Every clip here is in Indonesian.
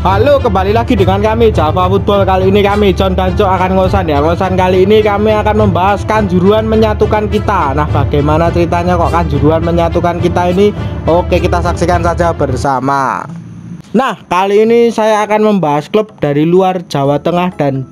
Halo, kembali lagi dengan kami Java Football. Kali ini kami John dan Cok akan ngosan ya. Ngosan kali ini kami akan membahas Kanjuruhan menyatukan kita. Nah, bagaimana ceritanya kok Kanjuruhan menyatukan kita ini? Oke, kita saksikan saja bersama. Nah, kali ini saya akan membahas klub dari luar Jawa Tengah dan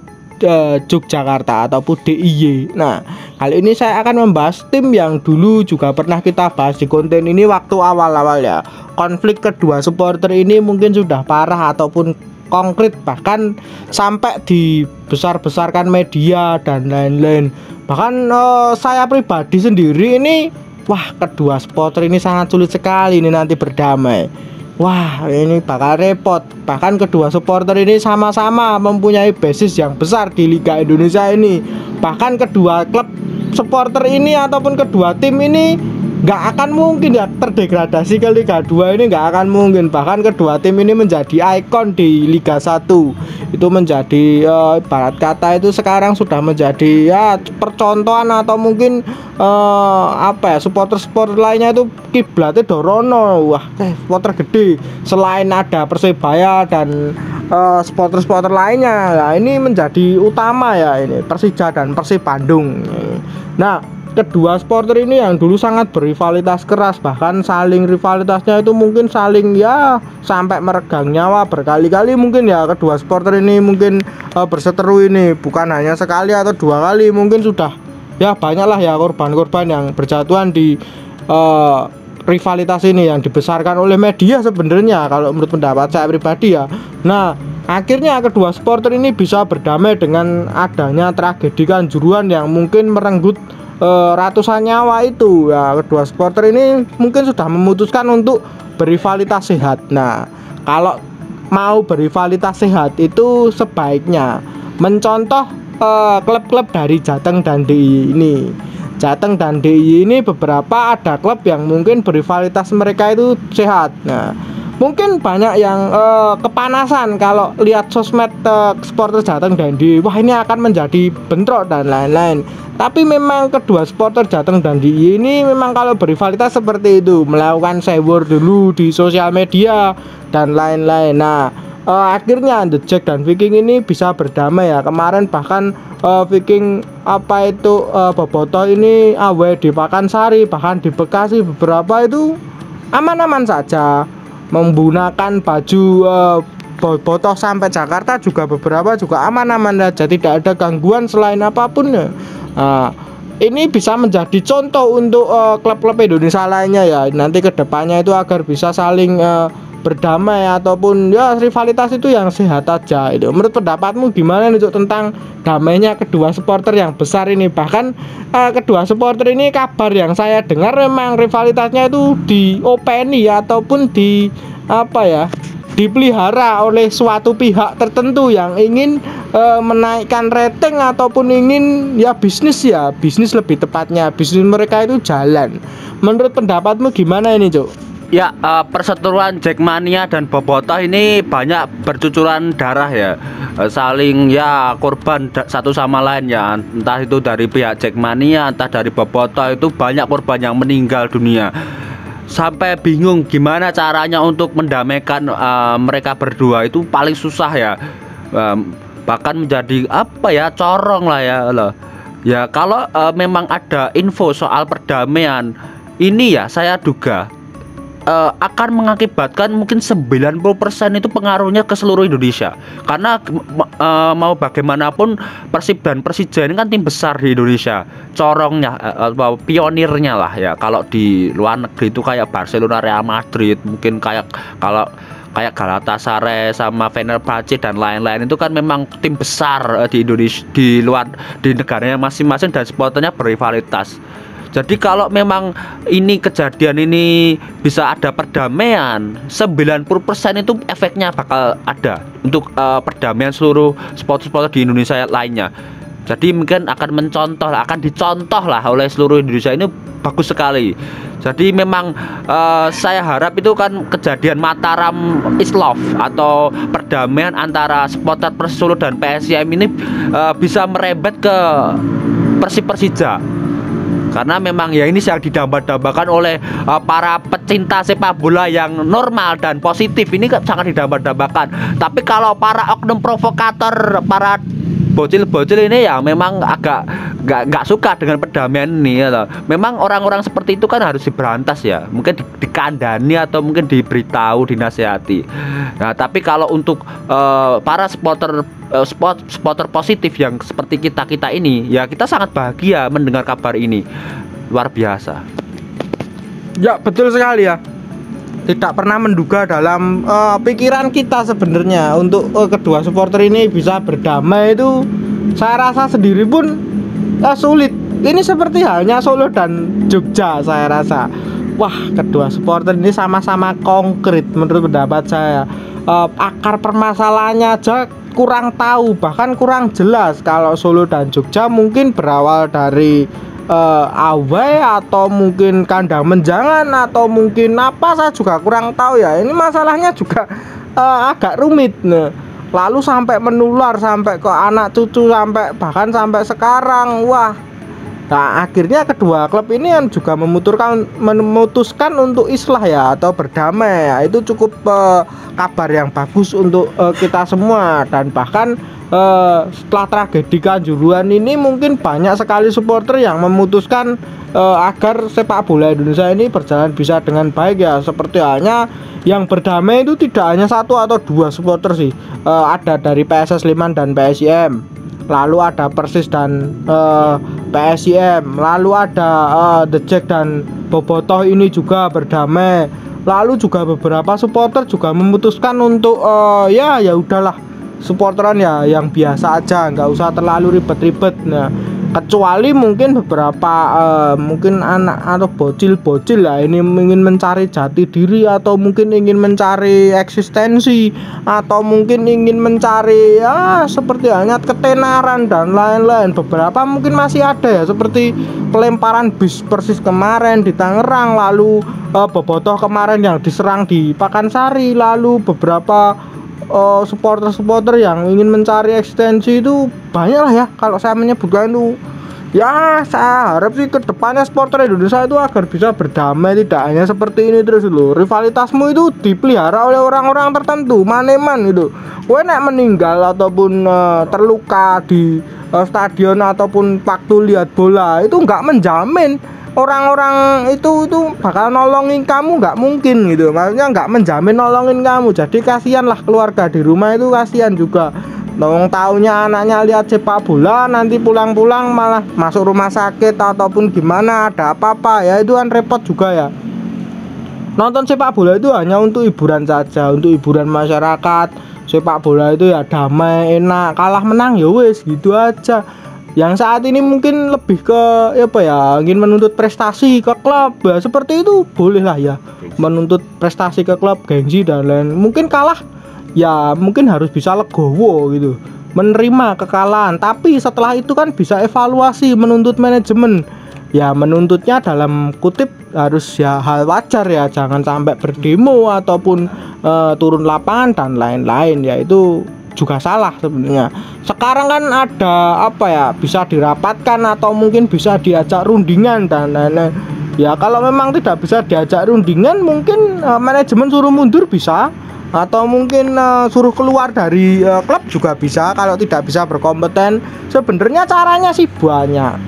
Yogyakarta ataupun DIY. Nah, kali ini saya akan membahas tim yang dulu juga pernah kita bahas di konten ini waktu awal-awal ya. Konflik kedua supporter ini mungkin sudah parah ataupun konkret, bahkan sampai dibesar-besarkan media dan lain-lain. Bahkan saya pribadi sendiri ini, wah, kedua supporter ini sangat sulit sekali ini nanti berdamai. Wah, ini bakal repot. Bahkan kedua supporter ini sama-sama mempunyai basis yang besar di Liga Indonesia ini. Bahkan kedua klub supporter ini ataupun kedua tim ini nggak akan mungkin ya terdegradasi ke Liga 2 ini, nggak akan mungkin. Bahkan kedua tim ini menjadi ikon di Liga 1. Itu menjadi ibarat kata itu sekarang sudah menjadi ya percontohan atau mungkin supporter-supporter lainnya itu kiblatnya Dorono. Wah, supporter gede selain ada Persebaya dan supporter-supporter lainnya. Nah, ini menjadi utama ya, ini Persija dan Persib Bandung. Nah, kedua supporter ini yang dulu sangat berrivalitas keras, bahkan saling rivalitasnya itu mungkin saling ya sampai meregang nyawa berkali-kali mungkin ya. Kedua supporter ini mungkin berseteru ini bukan hanya sekali atau dua kali, mungkin sudah ya banyaklah ya korban-korban yang berjatuhan di rivalitas ini yang dibesarkan oleh media sebenarnya kalau menurut pendapat saya pribadi ya. Nah, akhirnya kedua supporter ini bisa berdamai dengan adanya tragedi Kanjuruhan yang mungkin merenggut ratusan nyawa itu ya. Kedua supporter ini mungkin sudah memutuskan untuk berrivalitas sehat. Nah, kalau mau berrivalitas sehat itu sebaiknya mencontoh klub-klub dari Jateng dan DIY ini. Jateng dan DIY ini beberapa ada klub yang mungkin berrivalitas mereka itu sehat. Nah, mungkin banyak yang kepanasan kalau lihat sosmed supporter Jateng dan DIY. Wah, ini akan menjadi bentrok dan lain-lain. Tapi memang kedua supporter Jateng dan DIY ini memang kalau berrivalitas seperti itu, melakukan sewur dulu di sosial media dan lain-lain. Nah, akhirnya The Jack dan Viking ini bisa berdamai ya. Kemarin bahkan Viking Bobotoh ini awet di Pakansari, bahkan di Bekasi beberapa itu aman-aman saja menggunakan baju Bobotoh sampai Jakarta juga beberapa juga aman-aman saja, tidak ada gangguan selain apapun ya. Nah, ini bisa menjadi contoh untuk klub-klub Indonesia lainnya ya, nanti kedepannya itu agar bisa saling berdamai ataupun ya rivalitas itu yang sehat aja itu. Menurut pendapatmu gimana nih tentang damainya kedua supporter yang besar ini? Bahkan kedua supporter ini kabar yang saya dengar memang rivalitasnya itu diopeni ataupun dipelihara oleh suatu pihak tertentu yang ingin menaikkan rating ataupun ingin ya bisnis lebih tepatnya bisnis mereka itu jalan. Menurut pendapatmu gimana ini, Cuk? Ya, perseteruan Jackmania dan Bobotoh ini banyak bercucuran darah ya, saling ya korban satu sama lain ya, entah itu dari pihak Jackmania entah dari Bobotoh, itu banyak korban yang meninggal dunia. Sampai bingung gimana caranya untuk mendamaikan mereka berdua, itu paling susah ya, bahkan menjadi corong lah ya loh. Ya kalau memang ada info soal perdamaian ini ya, saya duga akan mengakibatkan mungkin 90% itu pengaruhnya ke seluruh Indonesia. Karena mau bagaimanapun Persib dan Persija ini kan tim besar di Indonesia, corongnya pionirnya lah ya. Kalau di luar negeri itu kayak Barcelona, Real Madrid, mungkin kayak Galatasaray sama Fenerbahce dan lain-lain, itu kan memang tim besar di Indonesia, di negaranya masing-masing, dan supporternya berrivalitas. Jadi kalau memang ini kejadian ini bisa ada perdamaian, 90% itu efeknya bakal ada untuk perdamaian seluruh supporter di Indonesia lainnya. Jadi mungkin akan dicontoh lah oleh seluruh Indonesia, ini bagus sekali. Jadi memang saya harap itu kan kejadian Mataram is Love atau perdamaian antara supporter Persolo dan PSIM ini bisa merembet ke Persija. Karena memang ya ini yang didambakan oleh para pecinta sepak bola yang normal dan positif ini sangat didambakan. Tapi kalau para oknum provokator, para bocil-bocil ini ya memang agak nggak suka dengan perdamaian ini ya. Memang orang-orang seperti itu kan harus diberantas ya, mungkin dikandani atau mungkin diberitahu, dinasihati. Nah tapi kalau untuk para supporter positif yang seperti kita ini ya, kita sangat bahagia mendengar kabar ini, luar biasa. Ya betul sekali ya. Tidak pernah menduga dalam pikiran kita sebenarnya untuk kedua supporter ini bisa berdamai itu, saya rasa sendiri pun sulit. Ini seperti halnya Solo dan Jogja, saya rasa. Wah, kedua supporter ini sama-sama konkret menurut pendapat saya. Akar permasalahannya aja kurang tahu, bahkan kurang jelas. Kalau Solo dan Jogja mungkin berawal dari away atau mungkin kandang menjangan atau mungkin apa, saya juga kurang tahu ya. Ini masalahnya juga agak rumit. Nah, lalu sampai menular sampai ke anak cucu, sampai bahkan sampai sekarang. Wah. Nah, akhirnya kedua klub ini kan juga memutuskan untuk islah ya atau berdamai. Ya, itu cukup kabar yang bagus untuk kita semua. Dan bahkan setelah tragedi Kanjuruhan ini mungkin banyak sekali supporter yang memutuskan agar sepak bola Indonesia ini berjalan bisa dengan baik ya. Seperti halnya yang berdamai itu tidak hanya satu atau dua supporter sih, ada dari PSS Sleman dan PSIM, lalu ada Persis dan PSIM, lalu ada The Jack dan Bobotoh ini juga berdamai. Lalu juga beberapa supporter juga memutuskan untuk ya udahlah, supporteran ya yang biasa aja, nggak usah terlalu ribet-ribet. Nah, kecuali mungkin beberapa mungkin anak atau bocil-bocil lah ini ingin mencari jati diri atau mungkin ingin mencari eksistensi atau mungkin ingin mencari ya seperti halnya ketenaran dan lain-lain. Beberapa mungkin masih ada ya, seperti pelemparan bis Persis kemarin di Tangerang, lalu Bobotoh kemarin yang diserang di Pakansari, lalu beberapa supporter-supporter yang ingin mencari eksistensi itu banyak lah ya. Kalau saya menyebutkan itu ya, saya harap sih kedepannya supporter Indonesia itu agar bisa berdamai, tidak hanya seperti ini terus loh. Rivalitasmu itu dipelihara oleh orang-orang tertentu, maneman gitu. Kowe nek meninggal ataupun terluka di stadion ataupun waktu lihat bola itu nggak menjamin orang-orang itu bakal nolongin kamu, nggak mungkin gitu. Maksudnya nggak menjamin nolongin kamu. Jadi kasihan lah keluarga di rumah itu, kasihan juga. Nong taunya anaknya lihat sepak bola, nanti pulang-pulang malah masuk rumah sakit ataupun gimana, ada apa-apa ya, itu kan repot juga ya. Nonton sepak bola itu hanya untuk hiburan saja, untuk hiburan masyarakat. Sepak bola itu ya damai, enak, kalah menang ya wes gitu aja. Yang saat ini mungkin lebih ke apa ya, ingin menuntut prestasi ke klub ya, seperti itu boleh lah ya, menuntut prestasi ke klub, gengsi dan lain. Mungkin kalah ya mungkin harus bisa legowo gitu, menerima kekalahan, tapi setelah itu kan bisa evaluasi, menuntut manajemen ya, menuntutnya dalam kutip harus ya hal wajar ya, jangan sampai berdemo ataupun turun lapangan dan lain-lain ya, itu juga salah sebenarnya. Sekarang kan ada apa ya, bisa dirapatkan atau mungkin bisa diajak rundingan dan lain-lain ya. Kalau memang tidak bisa diajak rundingan, mungkin manajemen suruh mundur bisa, atau mungkin suruh keluar dari klub juga bisa. Kalau tidak bisa berkompeten, sebenarnya caranya sih banyak,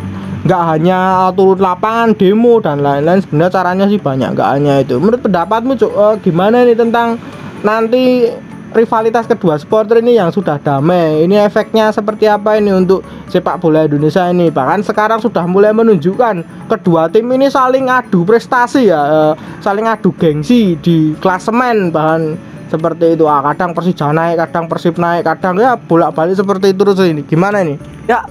nggak hanya turun lapangan, demo dan lain-lain. Sebenarnya caranya sih banyak, nggak hanya itu. Menurut pendapatmu gimana nih tentang nanti rivalitas kedua supporter ini yang sudah damai? Ini efeknya seperti apa ini untuk sepak bola Indonesia ini? Bahkan sekarang sudah mulai menunjukkan kedua tim ini saling adu prestasi ya, saling adu gengsi di klasemen, bahkan seperti itu. Kadang Persija naik, kadang Persib naik, kadang ya bolak-balik seperti itu terus. Ini gimana ini? Ya,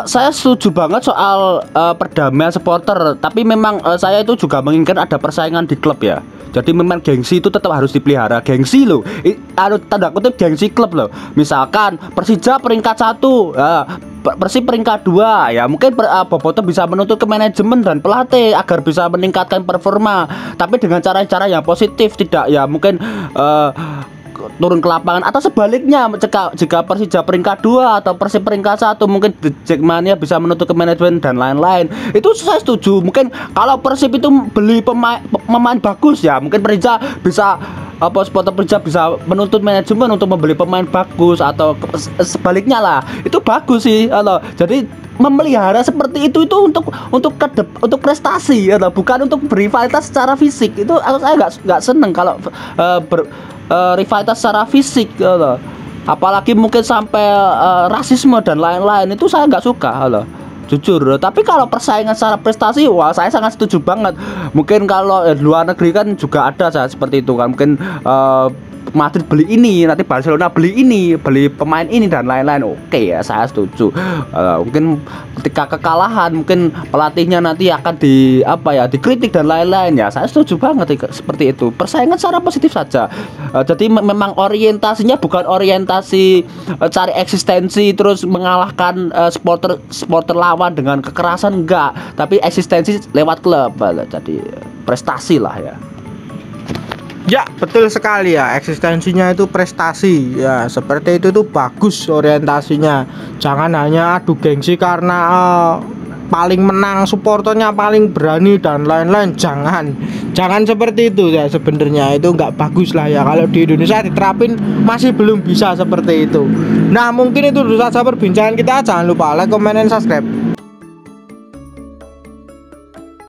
saya setuju banget soal perdamaian supporter. Tapi memang saya itu juga menginginkan ada persaingan di klub ya. Jadi memang gengsi itu tetap harus dipelihara. Gengsi loh, tanda kutip gengsi klub loh. Misalkan Persija peringkat 1, Persib peringkat 2 ya, mungkin Bobotoh bisa menuntut ke manajemen dan pelatih agar bisa meningkatkan performa, tapi dengan cara-cara yang positif, tidak ya mungkin turun ke lapangan, atau sebaliknya jika Persija peringkat 2 atau Persib peringkat 1 mungkin Jackmania bisa menutup ke manajemen dan lain-lain. Itu saya setuju. Mungkin kalau Persib itu beli pemain bagus ya, mungkin Persija bisa supporter Persija bisa menuntut manajemen untuk membeli pemain bagus, atau sebaliknya lah. Itu bagus sih. Jadi memelihara seperti itu untuk prestasi, bukan untuk berrivalitas secara fisik. Itu saya nggak seneng kalau rivalitas secara fisik, apalagi mungkin sampai rasisme dan lain-lain. Itu saya nggak suka, jujur. Tapi kalau persaingan secara prestasi, wah saya sangat setuju banget. Mungkin kalau luar negeri kan juga ada seperti itu kan, mungkin Madrid beli ini, nanti Barcelona beli ini, beli pemain ini dan lain-lain. Oke ya, saya setuju. Mungkin ketika kekalahan, mungkin pelatihnya nanti akan dikritik dan lain-lain ya. Saya setuju banget seperti itu. Persaingan secara positif saja. Jadi memang orientasinya bukan orientasi cari eksistensi terus mengalahkan supporter lawan dengan kekerasan, enggak. Tapi eksistensi lewat klub. Jadi prestasi lah ya. Ya, betul sekali ya, eksistensinya itu prestasi ya, seperti itu tuh bagus orientasinya. Jangan hanya adu gengsi karena paling menang, supporternya paling berani dan lain-lain. Jangan seperti itu ya, sebenarnya itu nggak bagus lah ya. Kalau di Indonesia diterapin masih belum bisa seperti itu. Nah, mungkin itu dulu saja perbincangan kita. Jangan lupa like, comment, dan subscribe.